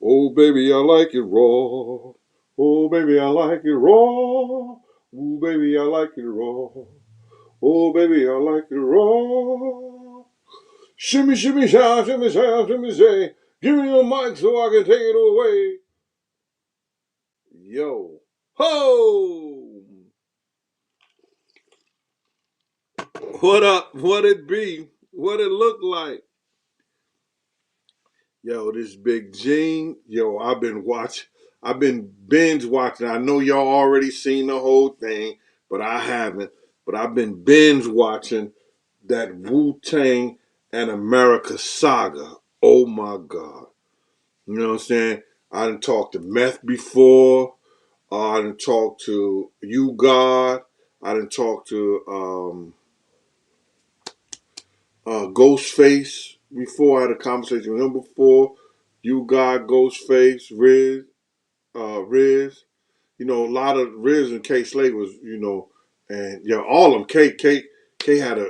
Oh, baby, I like it raw. Oh, baby, I like it raw. Oh, baby, I like it raw. Oh, baby, I like it raw. Shimmy, shimmy, shout, shimmy, shout, shimmy, say. Give me your mic so I can take it away. Yo. Ho! What up? What it be? What it look like? Yo, this Big Gene. Yo, I've been binge watching. I know y'all already seen the whole thing, but I haven't. But I've been binge watching that WuTang and America saga. Oh my God. You know what I'm saying? I done talked to Meth before. I done talked to You God. I done talked to Ghostface before. I had a conversation with him before. You God, Ghostface, Riz. You know, a lot of Riz and K Slade was, and yeah, all of them. K had a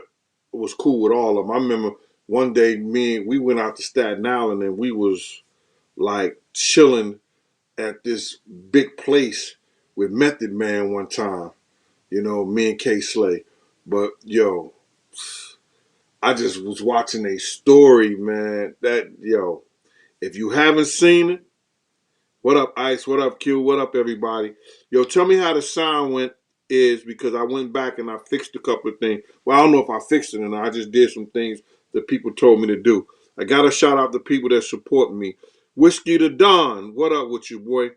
was cool with all of them. I remember one day we went out to Staten Island and we was like chilling at this big place with Method Man one time. You know, me and K Slade. But yo, I just was watching a story, man. If you haven't seen it, what up, Ice? What up, Q? What up, everybody? Yo, tell me how the sound went is because I went back and I fixed a couple of things. Well, I don't know if I fixed it or not. I just did some things that people told me to do. I got to shout out the people that support me. Whiskey the Don, what up with you, boy?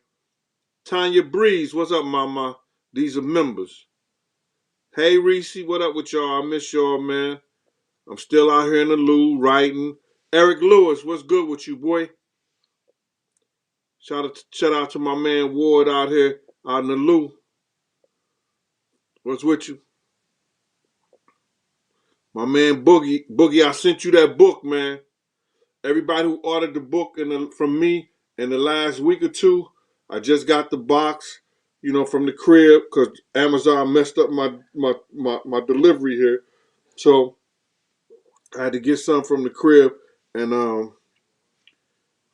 Tanya Breeze, what's up, mama? These are members. Hey, Reese, what up with y'all? I miss y'all, man. I'm still out here in the loo writing. Eric Lewis, what's good with you, boy? Shout out to my man Ward out here out in the loo. What's with you? My man Boogie, I sent you that book, man. Everybody who ordered the book from me in the last week or two, I just got the box, from the crib because Amazon messed up my delivery here. So I had to get some from the crib and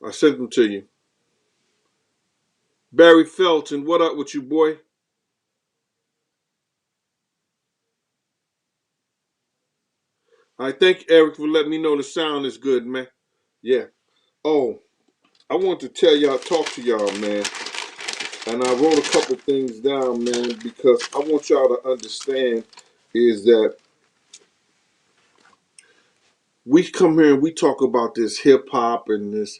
I sent them to you. Barry Felton, what up with you, boy? I thank Eric for letting me know the sound is good, man. Yeah. Oh, I want to talk to y'all, man. And I wrote a couple things down, man, because I want y'all to understand is that we come here and we talk about this hip hop and this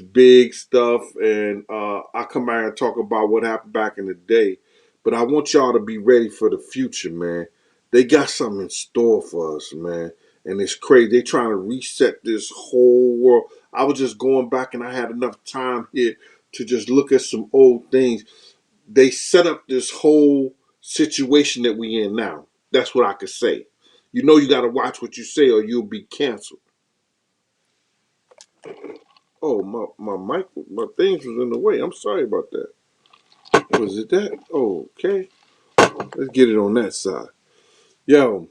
big stuff, and I come out and talk about what happened back in the day. But I want y'all to be ready for the future, man. They got something in store for us, man. And it's crazy. They trying to reset this whole world. I was just going back and I had enough time here to just look at some old things. They set up this whole situation that we in now. That's what I could say. You know you got to watch what you say or you'll be canceled. Oh, my mic, my things was in the way. I'm sorry about that. Was it that? Oh, okay. Let's get it on that side. Yo,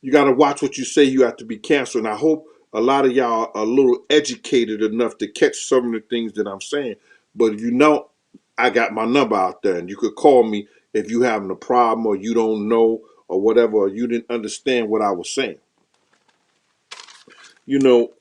you got to watch what you say. You have to be canceled. And I hope a lot of y'all are a little educated enough to catch some of the things that I'm saying. But if you know, I got my number out there, and you could call me if you having a problem or you don't know or whatever, or you didn't understand what I was saying. You know,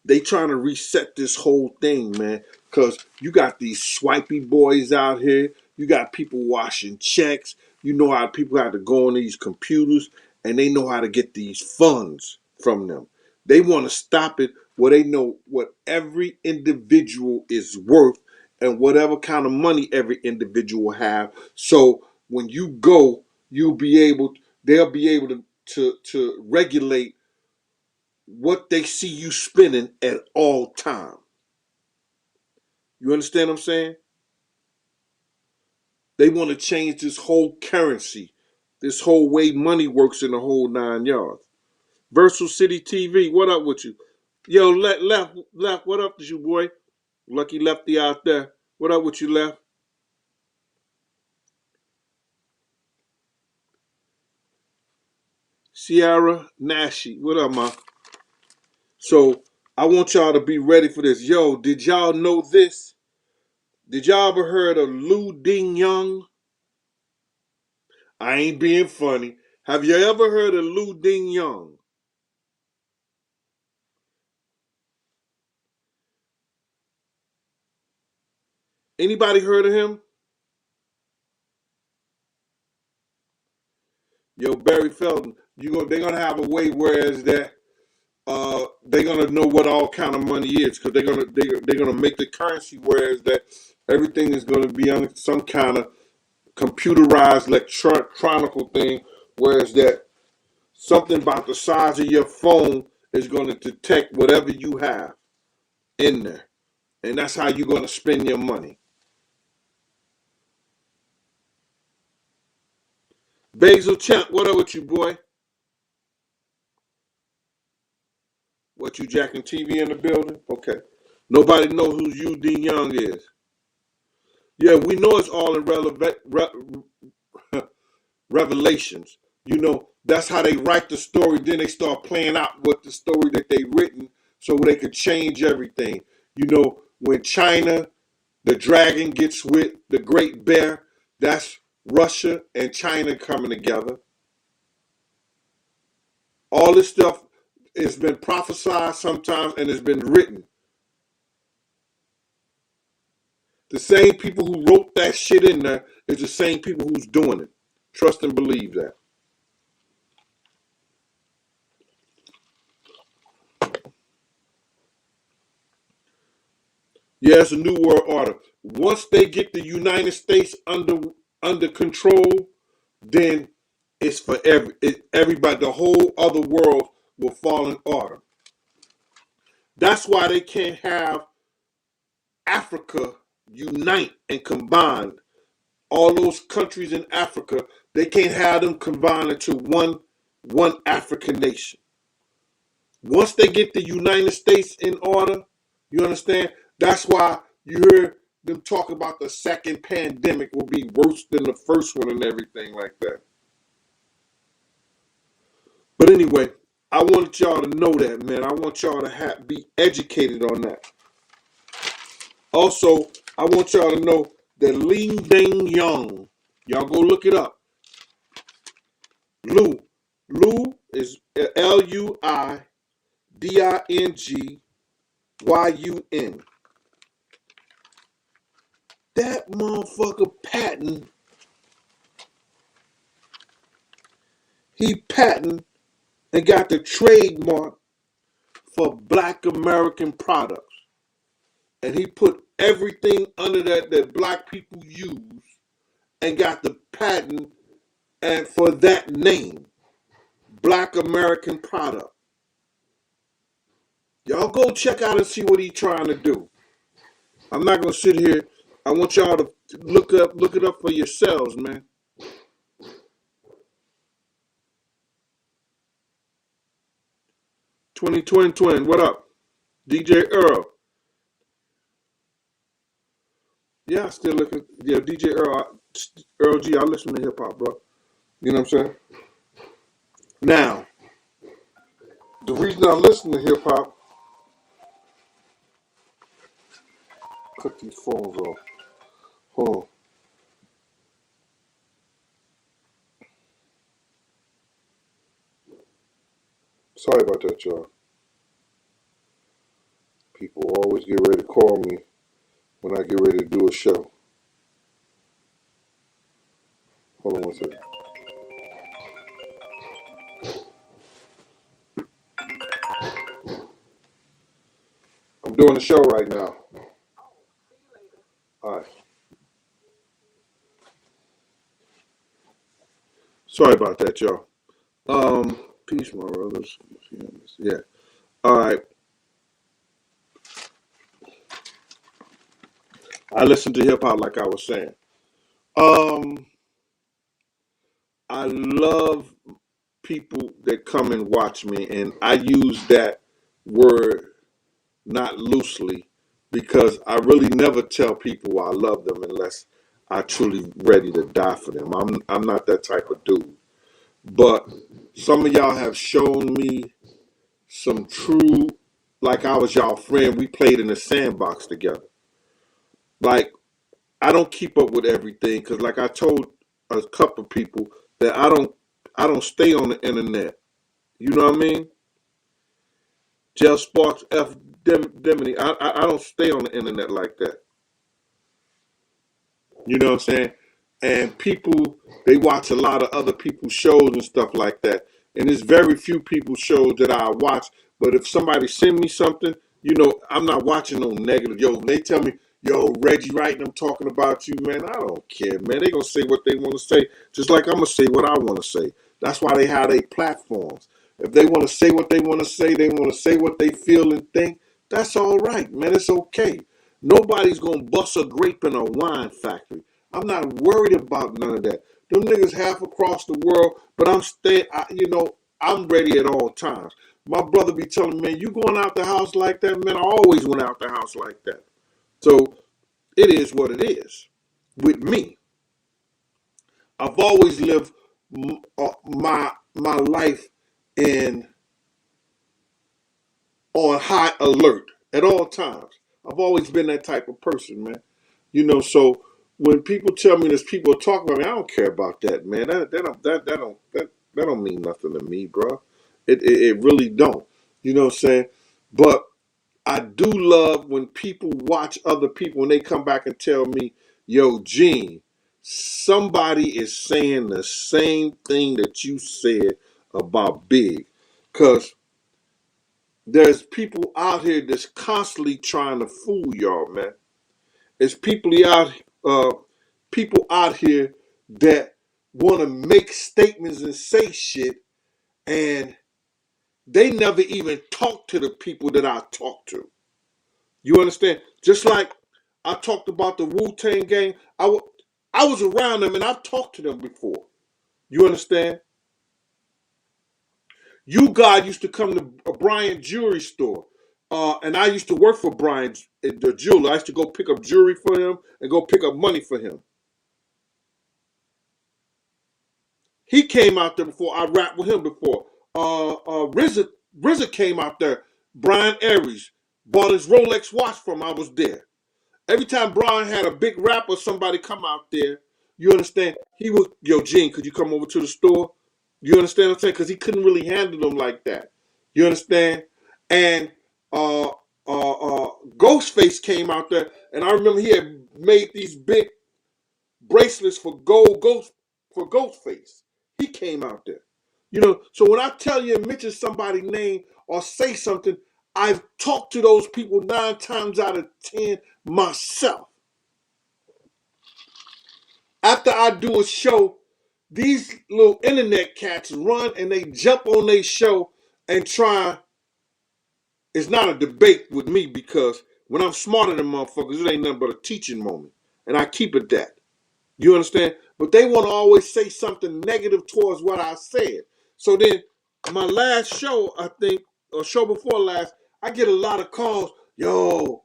they trying to reset this whole thing, man. Cause you got these swipey boys out here. You got people washing checks. You know how people have to go on these computers and they know how to get these funds from them. They want to stop it where they know what every individual is worth and whatever kind of money every individual have. So when you go, they'll be able to regulate what they see you spending at all time. You understand what I'm saying? They want to change this whole currency, this whole way money works in the whole 9 yards. Versal City TV, what up with you? Yo, left, what up with you, boy? Lucky Lefty out there. What up with you, Left? Sierra Nashi, what up, ma? So I want y'all to be ready for this. Yo, did y'all know this? Did y'all ever heard of Lu Ding Young? I ain't being funny. Have you ever heard of Lu Ding Young? Anybody heard of him? Yo, Barry Felton, they're gonna have a way whereas that they're gonna know what all kind of money is because they're gonna make the currency whereas that everything is gonna be on some kind of computerized electronical thing, whereas that something about the size of your phone is gonna detect whatever you have in there, and that's how you're gonna spend your money. Basil Champ, what up with you, boy? What, you jacking TV in the building? Okay. Nobody knows who Judy Young is. Yeah, we know it's all in revelations. You know, that's how they write the story. Then they start playing out what the story that they written so they could change everything. You know, when China, the dragon gets with the great bear, that's Russia and China coming together. All this stuff has been prophesied sometimes and has been written. The same people who wrote that shit in there is the same people who's doing it. Trust and believe that. Yeah, it's a new world order. Once they get the United States under control, then it's for everybody. The whole other world will fall in order. That's why they can't have Africa unite and combine. All those countries in Africa, they can't have them combined into one African nation. Once they get the United States in order, you understand? That's why you hear them talk about the second pandemic will be worse than the first one and everything like that. But anyway, I want y'all to know that, man. I want y'all to be educated on that. Also, I want y'all to know that Ling Ding Young, y'all go look it up. Lu is LuiDingYun. That motherfucker patent and got the trademark for Black American products. And he put everything under that black people use and got the patent and for that name, Black American product. Y'all go check out and see what he's trying to do. I'm not gonna sit here. I want y'all to look it up for yourselves, man. Twin, what up? DJ Earl. Yeah, I still looking. Yeah, DJ Earl G. I listen to hip hop, bro. You know what I'm saying? Now, the reason I listen to hip hop, cut these phones off. Hold on. Sorry about that, y'all. People always get ready to call me when I get ready to do a show. Hold on one second. I'm doing the show right now. All right. Sorry about that, y'all. Peace, my brothers. Yeah. All right. I listen to hip hop like I was saying. Um, I love people that come and watch me, and I use that word not loosely because I really never tell people I love them unless I truly ready to die for them. I'm not that type of dude. But some of y'all have shown me some true like I was y'all friend. We played in the sandbox together. Like, I don't keep up with everything because, like I told a couple of people, that I don't stay on the internet. You know what I mean? Jell Sparks, F. Demony. I don't stay on the internet like that. You know what I'm saying? And people, they watch a lot of other people's shows and stuff like that. And there's very few people's shows that I watch. But if somebody send me something, you know, I'm not watching no negative. Yo, they tell me, yo, Reggie Wright, I'm talking about you, man. I don't care, man. They gonna say what they want to say, just like I'm gonna say what I want to say. That's why they have their platforms. If they want to say what they want to say, they want to say what they feel and think. That's all right, man. It's okay. Nobody's gonna bust a grape in a wine factory. I'm not worried about none of that. Them niggas half across the world, but I'm staying. You know, I'm ready at all times. My brother be telling me, man, you going out the house like that, man? I always went out the house like that. So it is what it is. With me, I've always lived my life in on high alert at all times. I've always been that type of person, man. You know, so when people tell me there's people talking about me, I don't care about that, man. That don't mean nothing to me, bro. It really don't. You know what I'm saying? But I do love when people watch other people and they come back and tell me, yo, Gene, somebody is saying the same thing that you said about Big. Because there's people out here that's constantly trying to fool y'all, man. It's uh, people out here that want to make statements and say shit, and they never even talk to the people that I talk to. You understand? Just like I talked about the WuTang gang, I was around them and I've talked to them before. You understand? You God used to come to a Brian jewelry store. And I used to work for Brian, the jeweler. I used to go pick up jewelry for him and go pick up money for him. He came out there before. I rapped with him before. RZA came out there. Brian Aries bought his Rolex watch from him. I was there. Every time Brian had a big rap or somebody come out there, you understand, he was, yo, Gene, could you come over to the store? You understand what I'm saying? Because he couldn't really handle them like that. You understand? And uh, Ghostface came out there, and I remember he had made these big bracelets for Ghostface. He came out there. You know, so when I tell you and mention somebody's name or say something, I've talked to those people 9 times out of 10 myself. After I do a show, these little internet cats run and they jump on their show and try. It's not a debate with me because when I'm smarter than motherfuckers, it ain't nothing but a teaching moment. And I keep it that. You understand? But they want to always say something negative towards what I said. So then my last show, I think, or show before last, I get a lot of calls. Yo,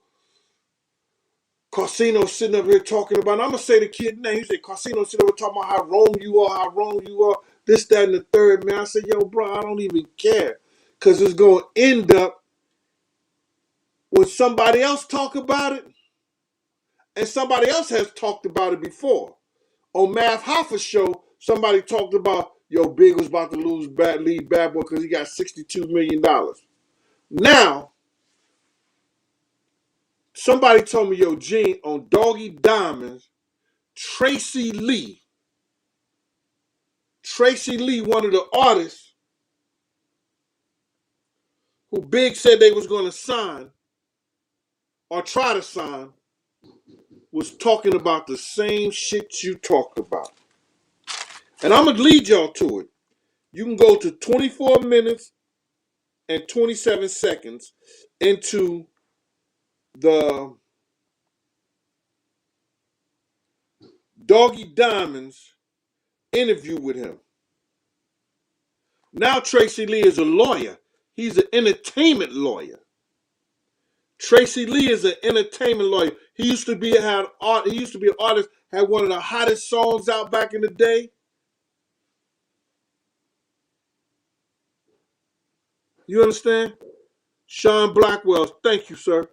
Carsino sitting up here talking about, I'm going to say the kid's name. He said, Carsino sitting up here talking about how wrong you are, this, that, and the third, man. I said, yo, bro, I don't even care. Because it's going to end up when somebody else talk about it, and somebody else has talked about it before. On Math Hoffa's show, somebody talked about, yo, Big was about to lead Bad Boy because he got $62 million. Now, somebody told me, yo, Gene, on Doggy Diamond, Tracy Lee, one of the artists who Big said they was going to sign or try to sign, was talking about the same shit you talked about. And I'm going to lead y'all to it. You can go to 24 minutes and 27 seconds into the Doggy Diamond's interview with him. Now Tracy Lee is a lawyer. He's an entertainment lawyer. Tracy Lee is an entertainment lawyer. He used to be an artist, had one of the hottest songs out back in the day. You understand? Sean Blackwell, thank you, sir.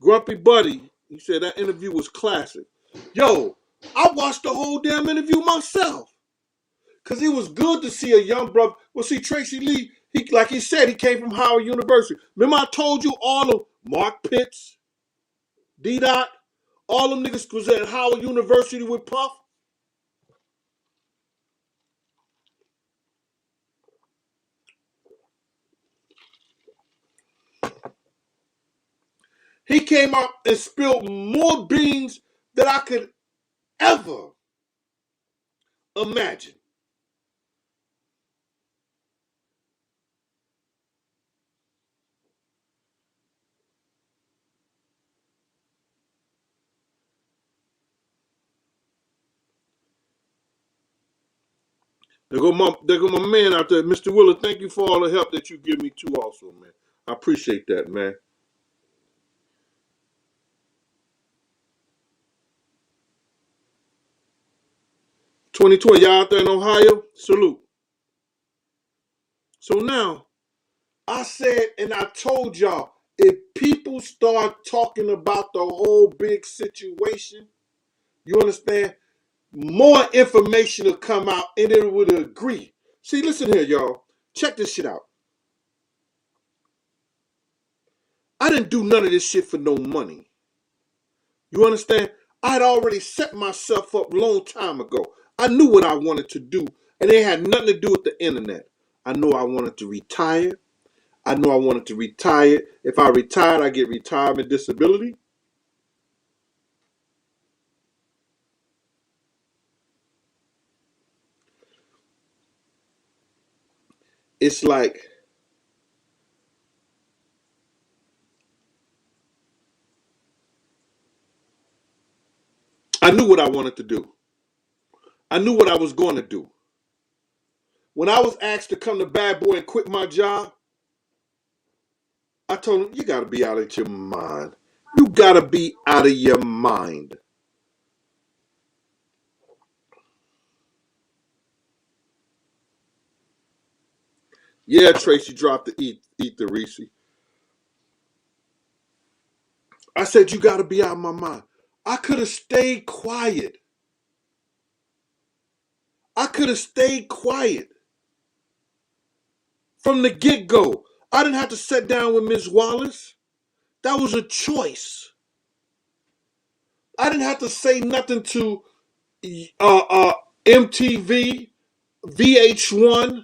Grumpy Buddy, he said that interview was classic. Yo, I watched the whole damn interview myself. Because it was good to see a young brother. Well, see, Tracy Lee, like he said, he came from Howard University. Remember I told you all of Mark Pitts, D-Dot, all them niggas was at Howard University with Puff? He came out and spilled more beans than I could ever imagine. There go my man out there, Mr. Willard. Thank you for all the help that you give me too also, man. I appreciate that, man. 2020, y'all out there in Ohio? Salute. So now, I said and I told y'all, if people start talking about the whole big situation, you understand, more information will come out and it would agree. See, listen here, y'all. Check this shit out. I didn't do none of this shit for no money. You understand? I had already set myself up a long time ago. I knew what I wanted to do, and it had nothing to do with the internet. I knew I wanted to retire. I knew I wanted to retire. If I retired, I get retirement disability. It's like I knew what I wanted to do. I knew what I was going to do. When I was asked to come to Bad Boy and quit my job, I told him, you got to be out of your mind. You got to be out of your mind. Yeah, Tracy dropped the eat the Reese. I said, you got to be out of my mind. I could have stayed quiet. I could have stayed quiet from the get-go. I didn't have to sit down with Ms. Wallace. That was a choice. I didn't have to say nothing to MTV, VH1,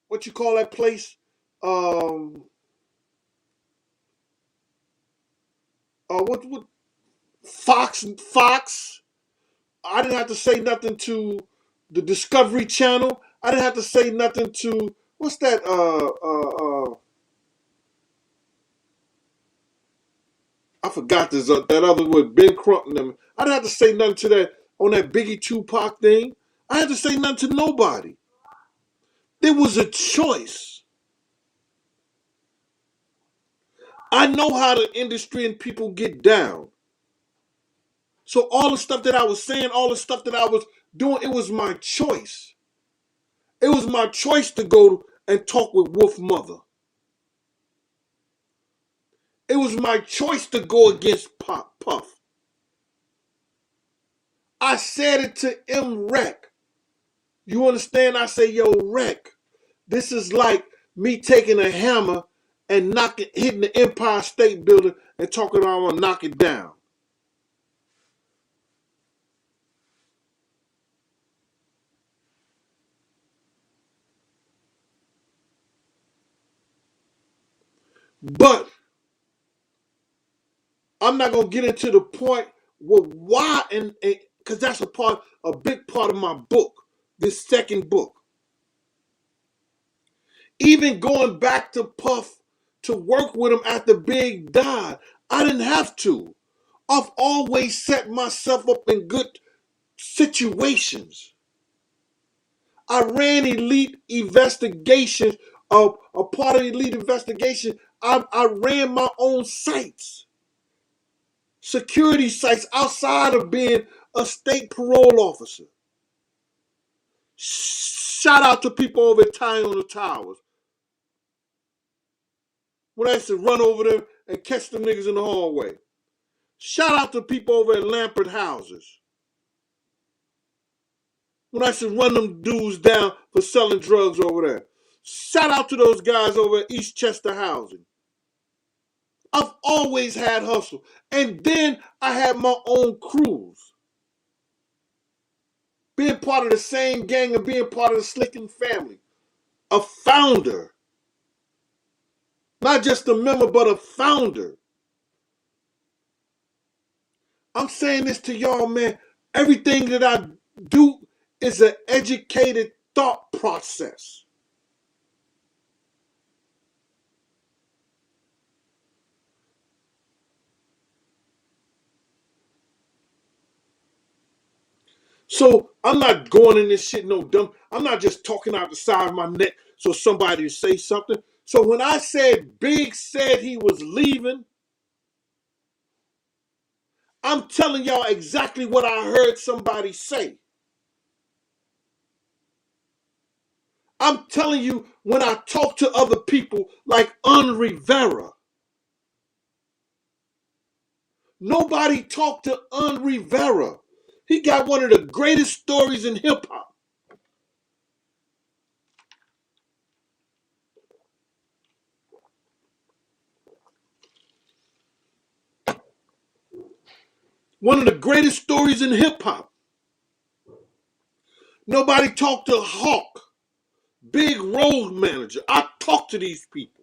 what you call that place? Um, what Fox. I didn't have to say nothing to the Discovery Channel. I didn't have to say nothing to what's that? I forgot this that other word, Ben Crump and them. I didn't have to say nothing to that on that Biggie Tupac thing. I had to say nothing to nobody. There was a choice. I know how the industry and people get down. So all the stuff that I was saying, all the stuff that I was doing, it was my choice. It was my choice to go and talk with Wolf Mother. It was my choice to go against Puff. I said it to M. Rec. You understand? I say, yo, Rec, this is like me taking a hammer and hitting the Empire State Building and talking about I'm gonna knock it down. But I'm not gonna get into the point well why and because that's a big part of my book, this second book. Even going back to Puff to work with him after Big died, I didn't have to. I've always set myself up in good situations. I ran elite investigations. A part of elite investigation, I ran my own sites, security sites outside of being a state parole officer. Shout out to people over at Tying on the Towers. When I used to run over them and catch them niggas in the hallway. Shout out to people over at Lampert Houses. When I used to run them dudes down for selling drugs over there. Shout out to those guys over at Eastchester Housing. I've always had hustle. And then I had my own crews. Being part of the same gang and being part of the Slickin' family. A founder. Not just a member, but a founder. I'm saying this to y'all, man. Everything that I do is an educated thought process. So I'm not going in this shit no dumb. I'm not just talking out the side of my neck so somebody will say something. So when I said Big said he was leaving, I'm telling y'all exactly what I heard somebody say. I'm telling you when I talk to other people like Rivera. Nobody talked to Rivera. He got one of the greatest stories in hip hop. One of the greatest stories in hip hop. Nobody talked to Hawk, Big Road Manager. I talk to these people.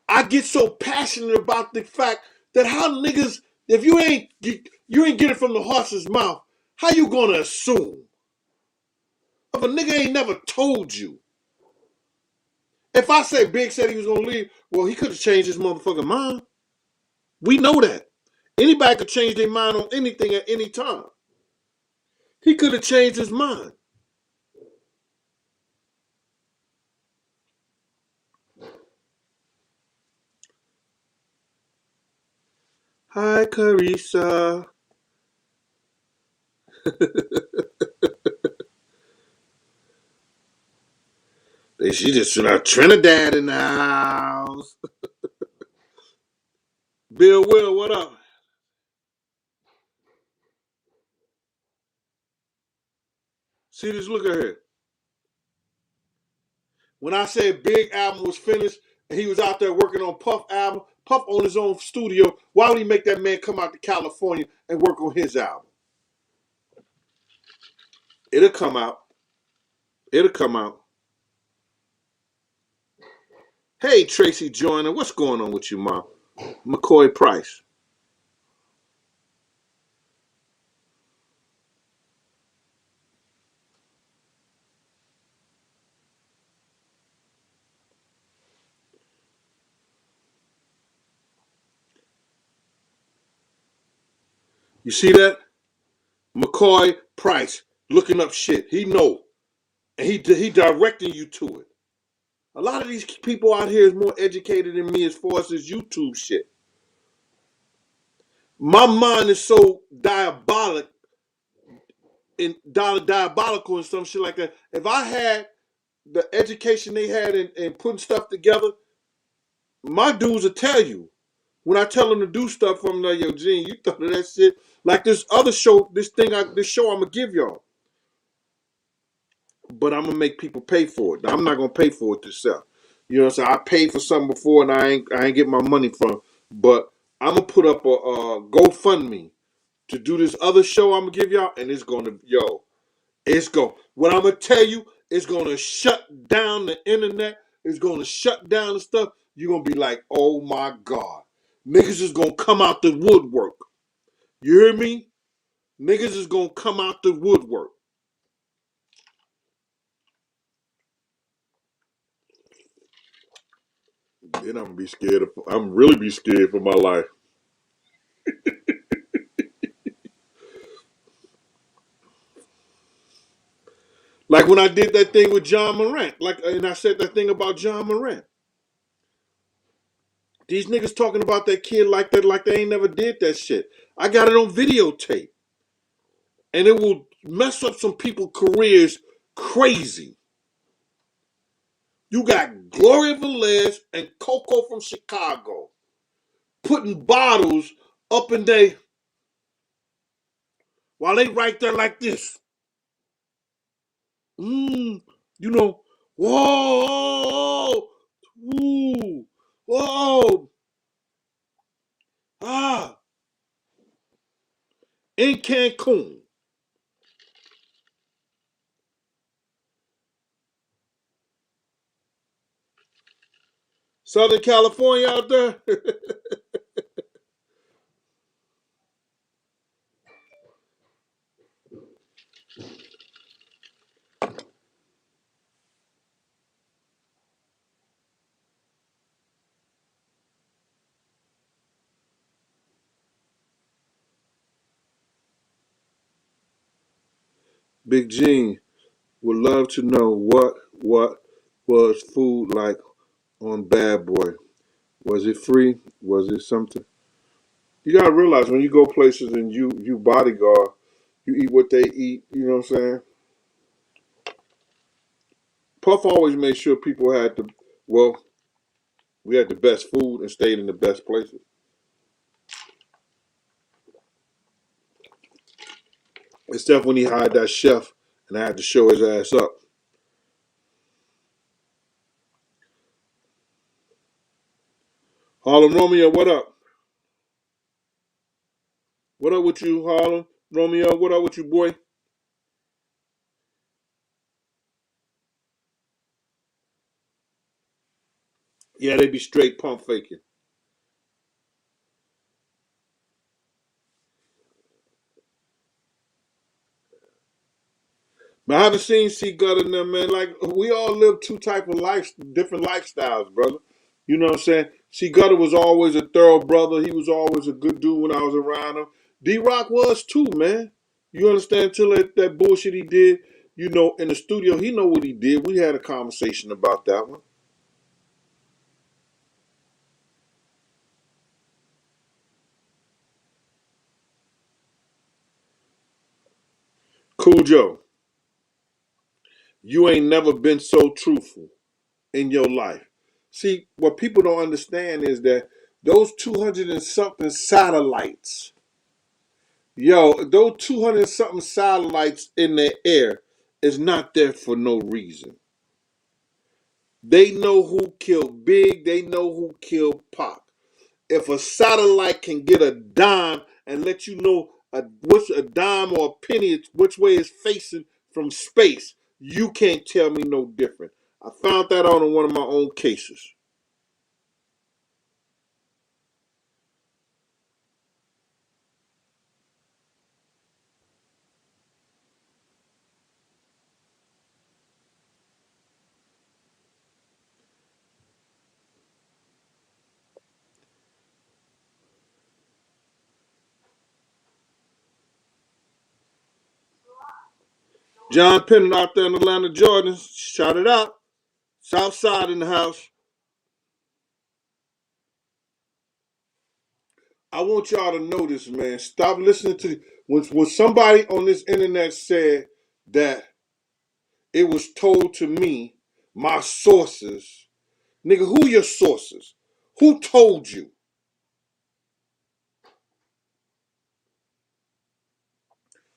I get so passionate about the fact that how niggas, if you ain't get it from the horse's mouth, how you gonna assume? If a nigga ain't never told you. If I say Big said he was gonna leave, well, he could have changed his motherfucking mind. We know that. Anybody could change their mind on anything at any time. He could have changed his mind. Hi, Carissa. She just Trinidad in the house. Bill Will, what up? See this? Look at her. When I said Big album was finished and he was out there working on Puff album, Puff on his own studio, why would he make that man come out to California and work on his album? It'll come out. It'll come out. Hey, Tracy Joyner, what's going on with you, Mom? McCoy Price. You see that? McCoy Price looking up shit. He know. And he directing you to it. A lot of these people out here is more educated than me as far as this YouTube shit. My mind is so diabolical and some shit like that. If I had the education they had in putting stuff together, my dudes will tell you. When I tell them to do stuff from like, yo, Gene, you thought of that shit. Like this other show, this show I'm gonna give y'all. But I'm gonna make people pay for it. I'm not gonna pay for it to sell. You know what I'm saying? I paid for something before and I ain't get my money from. But I'm gonna put up a GoFundMe to do this other show I'm gonna give y'all, and it's gonna what I'm gonna tell you, it's gonna shut down the internet, it's gonna shut down the stuff. You're gonna be like, oh my God. Niggas is gonna come out the woodwork. You hear me? Niggas is gonna come out the woodwork. Then I'm gonna be scared I'm really be scared for my life. Like when I did that thing with John Morant, and I said that thing about John Morant. These niggas talking about that kid like that, like they ain't never did that shit. I got it on videotape. And it will mess up some people's careers crazy. You got Gloria Velez and Coco from Chicago putting bottles up in they while they right there like this. You know, whoa, woo, whoa, ah, in Cancun, Southern California out there. Big Gene would love to know what was food like on Bad Boy. Was it free? Was it something? You gotta realize when you go places and you bodyguard, you eat what they eat. You know what I'm saying? Puff always made sure people had the well, we had the best food and stayed in the best places. Except when he hired that chef and I had to show his ass up. Harlem Romeo, what up? What up with you, Harlem Romeo? What up with you, boy? Yeah, they be straight pump faking. But I haven't seen C Gut in them, man. Like we all live two type of life, different lifestyles, brother. You know what I'm saying? C Gutter was always a thorough brother. He was always a good dude when I was around him. D Rock was too, man. You understand? Till that bullshit he did, you know, in the studio, he know what he did. We had a conversation about that one. Cool Joe, you ain't never been so truthful in your life. See, what people don't understand is that those 200 and something satellites, yo, those 200 something satellites in the air is not there for no reason. They know who killed Big, they know who killed Pac. If a satellite can get a dime and let you know which a dime or a penny, which way it's facing from space, you can't tell me no different. I found that out in one of my own cases. John Penn out there in Atlanta, Georgia, shout it out. South Side in the house. I want y'all to know this, man. Stop listening to when somebody on this internet said that it was told to me, my sources. Nigga, who your sources? Who told you?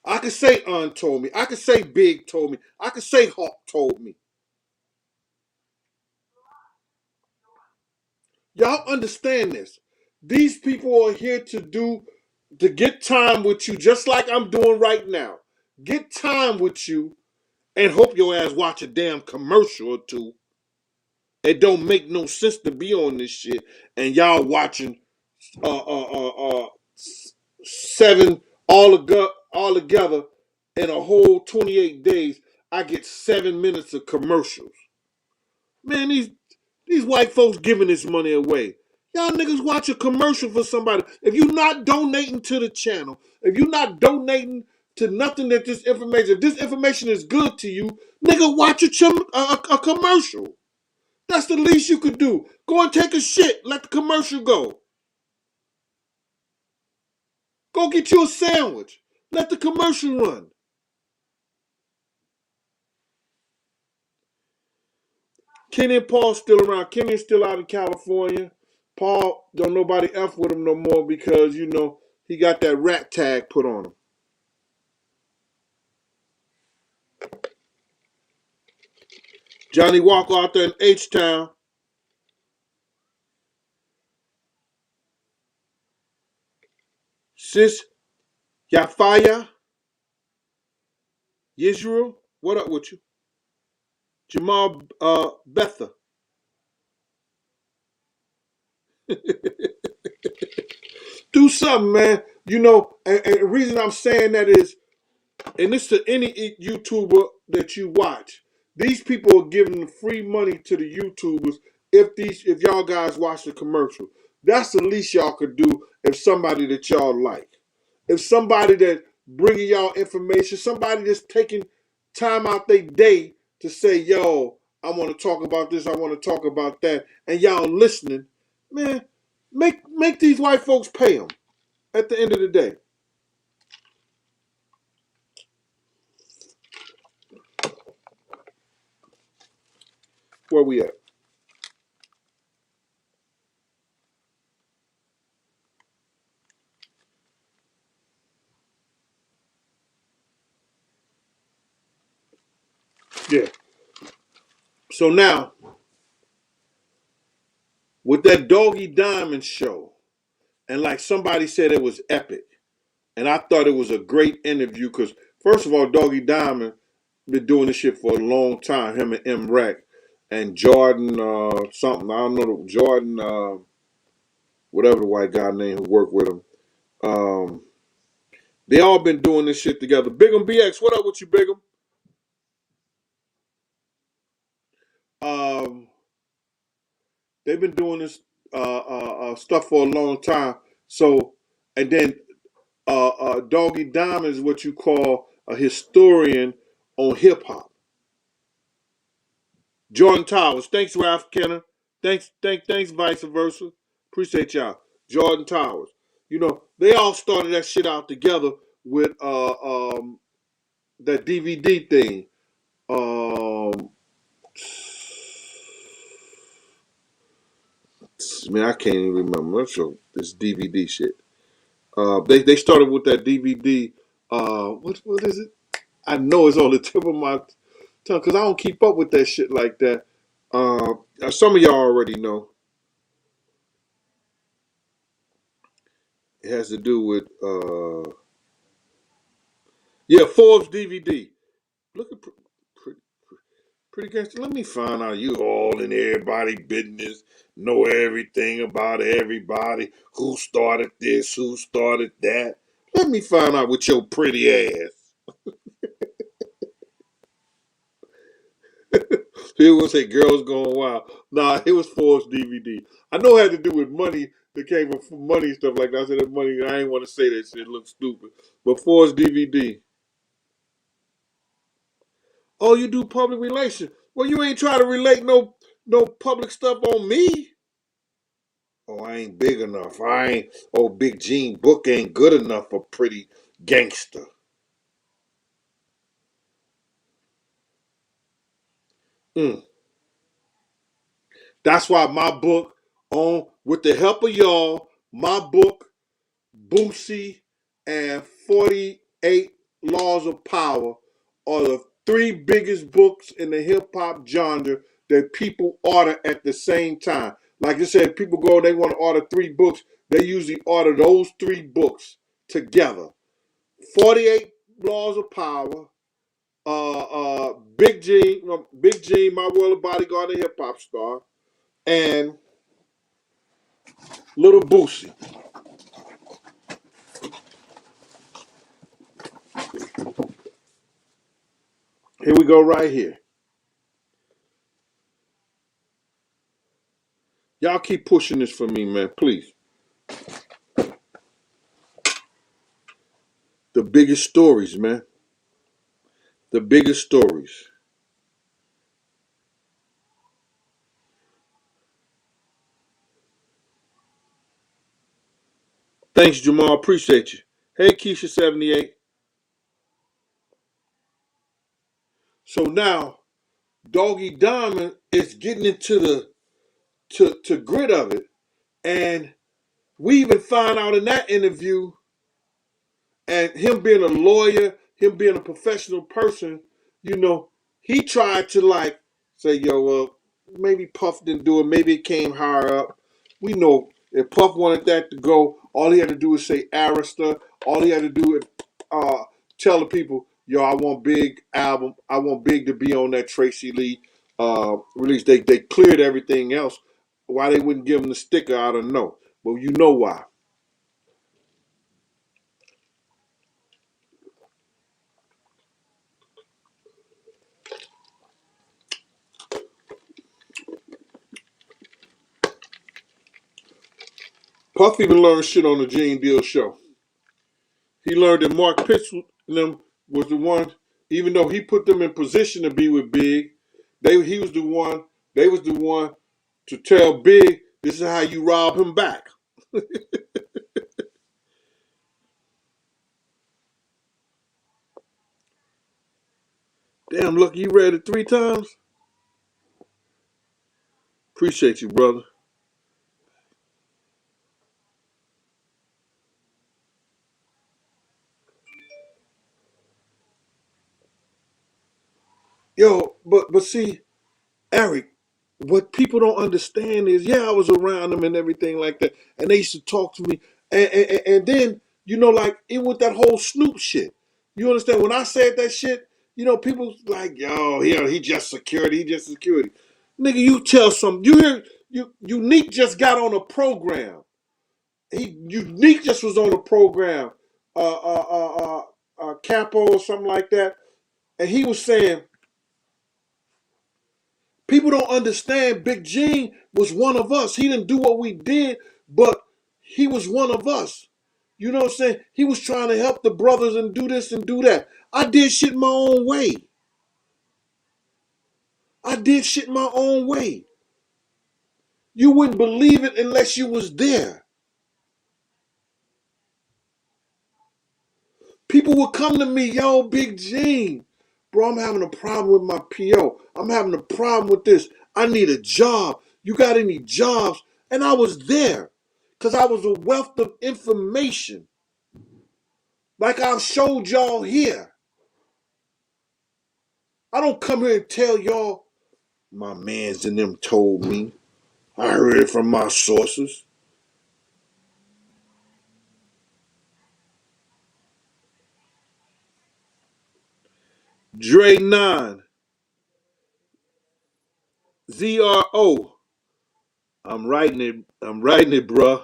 I could say told me. I could say Big told me. I could say Hawk told me. Y'all understand this. These people are here to get time with you just like I'm doing right now. Get time with you and hope your ass watch a damn commercial or two. It don't make no sense to be on this shit and y'all watching seven all together in a whole 28 days. I get 7 minutes of commercials. Man, these white folks giving this money away. Y'all niggas watch a commercial for somebody. If you're not donating to the channel, if you're not donating to nothing that if this information is good to you, nigga, watch a commercial. That's the least you could do. Go and take a shit. Let the commercial go. Go get you a sandwich. Let the commercial run. Kenny and Paul still around. Kenny is still out in California. Paul, don't nobody F with him no more because, you know, he got that rat tag put on him. Johnny Walker out there in H-Town. Sis Yafaya Yisrael, what up with you? Jamal Betha. Do something, man. You know, and the reason I'm saying that is, and this to any YouTuber that you watch, these people are giving free money to the YouTubers if y'all guys watch the commercial. That's the least y'all could do if somebody that y'all like. If somebody that bringing y'all information, somebody that's taking time out their day to say, yo, I want to talk about this, I want to talk about that, and y'all listening, man, make these white folks pay them at the end of the day. Where we at? Yeah. So now, with that Doggy Diamond show, and like somebody said it was epic, and I thought it was a great interview because, first of all, Doggy Diamond been doing this shit for a long time, him and M. Rec and Jordan something, I don't know, Jordan, whatever the white guy name who worked with him. Um, they all been doing this shit together. Big'em BX, what up with you, Big'em? Um, they've been doing this stuff for a long time. So, and then Doggy Diamond is what you call a historian on hip hop. Jordan Towers, thanks Ralph Kenner, thanks vice versa. Appreciate y'all. Jordan Towers, you know they all started that shit out together with that DVD thing. Man, I can't even remember. This DVD shit. They started with that DVD. What is it? I know it's on the tip of my tongue because I don't keep up with that shit like that. Some of y'all already know. It has to do with yeah, Forbes DVD. Look at pretty gangster. Let me find out you all in everybody business, know everything about everybody, who started this, who started that. Let me find out with your pretty ass. People will say girls going wild. Nah, it was Forbes DVD. I know it had to do with money that came from money and stuff like that. I said that money, I ain't want to say that shit, it looks stupid. But Forbes DVD. Oh, you do public relations. Well, you ain't trying to relate no public stuff on me. Oh, I ain't big enough. I ain't. Oh, Big Gene book ain't good enough for pretty gangster. Mm. That's why my book, on with the help of y'all, my book, Boosie, and 48 Laws of Power are the three biggest books in the hip hop genre that people order at the same time. Like I said, people go, they want to order three books. They usually order those three books together. 48 Laws of Power, Big G, My World of Bodyguard, and Hip Hop Star, and Little Boosie. Here we go right here. Y'all keep pushing this for me, man, please. The biggest stories, man. The biggest stories. Thanks, Jamal. Appreciate you. Hey, Keisha78. So now, Doggy Diamond is getting into the to grit of it. And we even find out in that interview, and him being a lawyer, him being a professional person, you know, he tried to like say, yo, well, maybe Puff didn't do it, maybe it came higher up. We know if Puff wanted that to go, all he had to do is say Arista. All he had to do is tell the people, yo, I want Big album. I want Big to be on that Tracy Lee release. They cleared everything else. Why they wouldn't give him the sticker, I don't know. But you know why. Puff even learned shit on the Gene Deal show. He learned that Mark Pitts was the one, even though he put them in position to be with Big, he was the one, they was the one to tell Big, this is how you rob him back. Damn, look, you read it 3 times? Appreciate you, brother. Yo, but see, Eric, what people don't understand is, yeah, I was around them and everything like that, and they used to talk to me, and then you know, like it with that whole Snoop shit. You understand? When I said that shit, you know, people like, yo, he just security, he just security. Nigga, you tell some. You hear? Unique just got on a program. Unique just was on a program, Capo or something like that, and he was saying people don't understand Big Gene was one of us. He didn't do what we did, but he was one of us. You know what I'm saying? He was trying to help the brothers and do this and do that. I did shit my own way. I did shit my own way. You wouldn't believe it unless you was there. People would come to me, yo, Big Gene. Bro, I'm having a problem with my PO. I'm having a problem with this. I need a job. You got any jobs? And I was there because I was a wealth of information. Like I've showed y'all here. I don't come here and tell y'all my mans and them told me. I heard it from my sources. Dre 9, ZRO. I'm writing it. I'm writing it, bruh.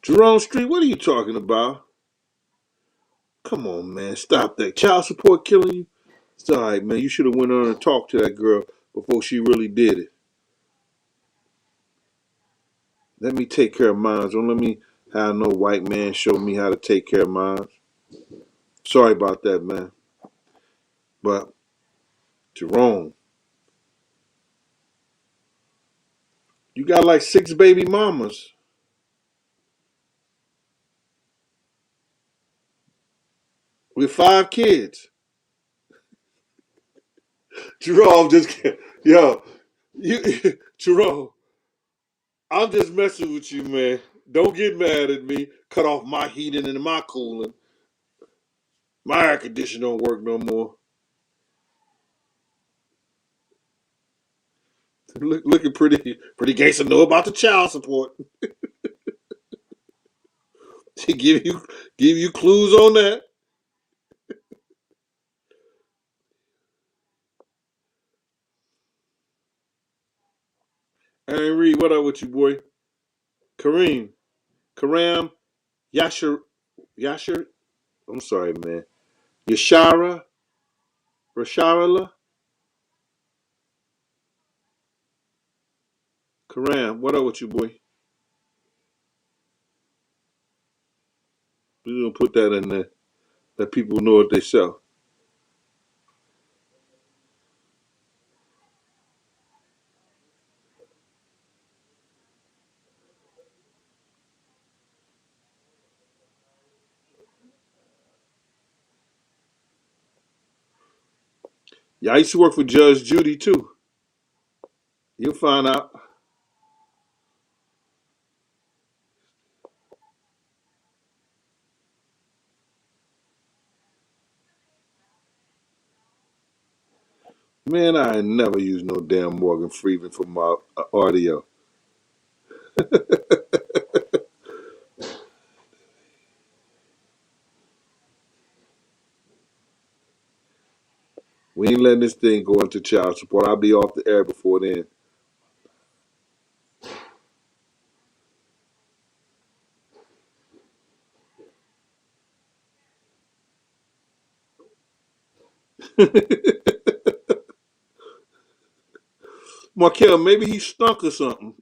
Jerome Street, what are you talking about? Come on, man. Stop that. Child support killing you? It's all right, man. You should have went on and talked to that girl before she really did it. Let me take care of mine. Don't let me have no white man show me how to take care of mine. Sorry about that, man. But Jerome, you got like 6 baby mamas with 5 kids. Jerome, just yo, you, Jerome, I'm just messing with you, man. Don't get mad at me. Cut off my heating and my cooling. My air conditioner don't work no more. Looking pretty gangster. Know about the child support. She give you clues on that. Aaron Reed, what up with you, boy? Kareem, Karam, Yasher, Yasher. I'm sorry, man. Yashara, Rasharala, Karam, what up with you, boy? We're gonna put that in there. Let people know what they sell. Yeah, I used to work for Judge Judy too. You'll find out. Man, I ain't never used no damn Morgan Freeman for my audio. We ain't letting this thing go into child support. I'll be off the air before then. Markel, maybe he stunk or something.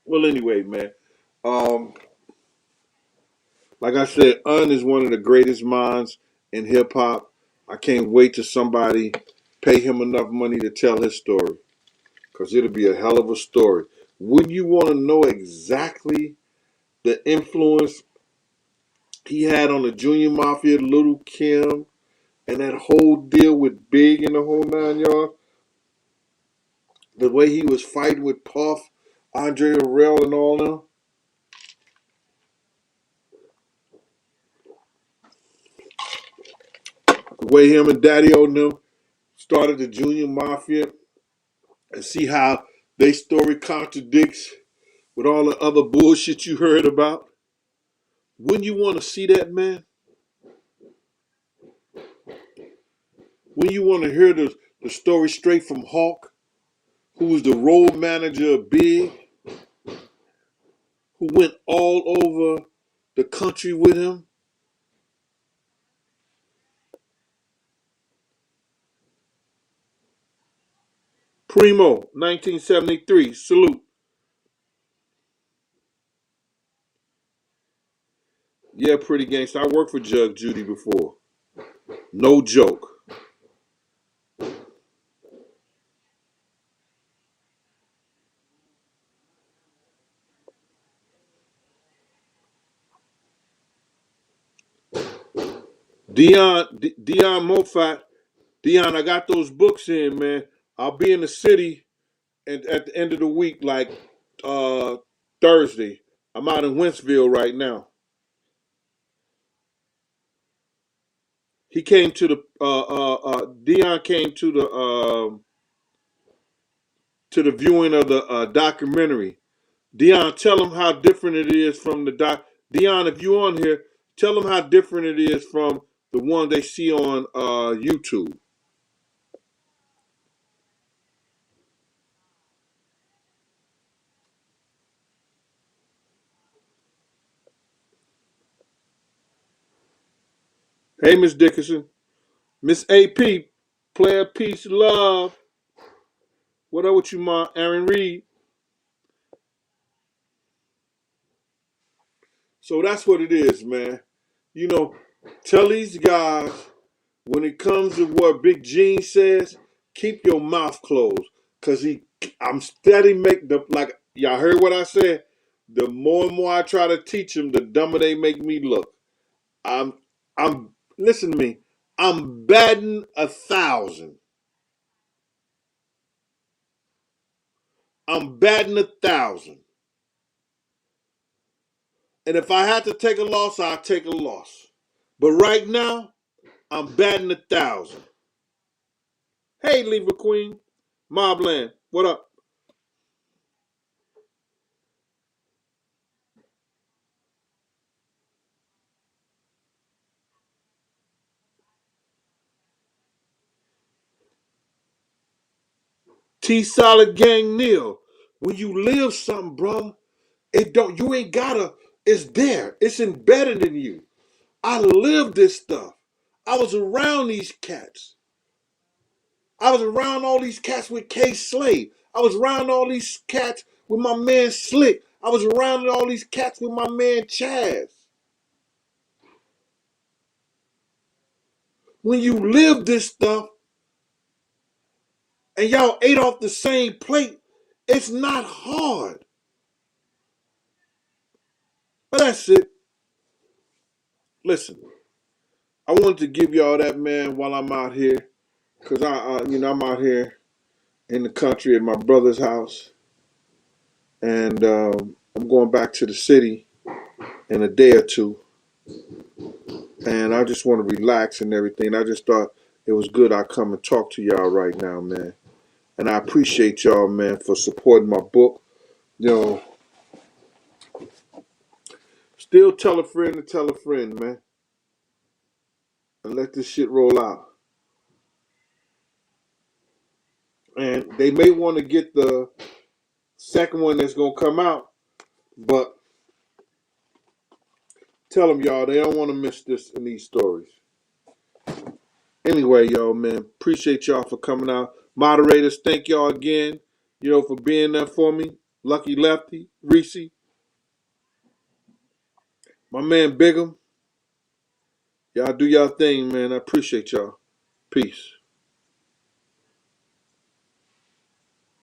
Well, anyway, man. Um, like I said, is one of the greatest minds in hip hop. I can't wait till somebody pay him enough money to tell his story, because it'll be a hell of a story. Would you want to know exactly the influence he had on the Junior Mafia, Little Kim, and that whole deal with Big and the whole 9 yards? The way he was fighting with Puff, Andre Harrell, and all them? The way him and Daddy O and them started the Junior Mafia, and see how they story contradicts with all the other bullshit you heard about? Wouldn't you want to see that, man? Wouldn't you want to hear the story straight from Hawk, who was the road manager of Big, who went all over the country with him? Primo, 1973, salute. Yeah, pretty gangster. I worked for Judge Judy before. No joke. Dion Mofat, Dion, I got those books in, man. I'll be in the city at the end of the week, like uh, Thursday. I'm out in Wentzville right now. He came to the Dion came to the viewing of the documentary. Dion, tell him how different it is from the doc. Dion, if you on here, tell them how different it is from the one they see on YouTube. Hey, Miss Dickinson, Miss AP, player peace love. What up with you, Ma? Aaron Reed. So that's what it is, man. You know, tell these guys when it comes to what Big Gene says, keep your mouth closed. Cause I'm steady make the like y'all heard what I said. The more and more I try to teach them, the dumber they make me look. I'm I'm listen to me. I'm batting 1,000. I'm batting 1,000. And if I had to take a loss, I'll take a loss. But right now, I'm batting 1,000. Hey, Lever Queen, Mobland, what up? T Solid Gang Neil. When you live something, bro, it don't. You ain't gotta. It's there. It's embedded in you. I live this stuff. I was around these cats. I was around all these cats with K Slade. I was around all these cats with my man Slick. I was around all these cats with my man Chaz. When you live this stuff and y'all ate off the same plate, it's not hard. But that's it. Listen, I wanted to give y'all that, man, while I'm out here, cause I'm out here in the country at my brother's house, and I'm going back to the city in a day or two, and I just want to relax and everything. I just thought it was good I come and talk to y'all right now, man. And I appreciate y'all, man, for supporting my book. You know, still tell a friend to tell a friend, man, and let this shit roll out. And they may want to get the second one that's gonna come out, but tell them, y'all, they don't want to miss this in these stories. Anyway, y'all, man, appreciate y'all for coming out. Moderators, thank y'all again, for being there for me. Lucky Lefty, Reese, my man Bigum. Y'all do y'all thing, man. I appreciate y'all. Peace.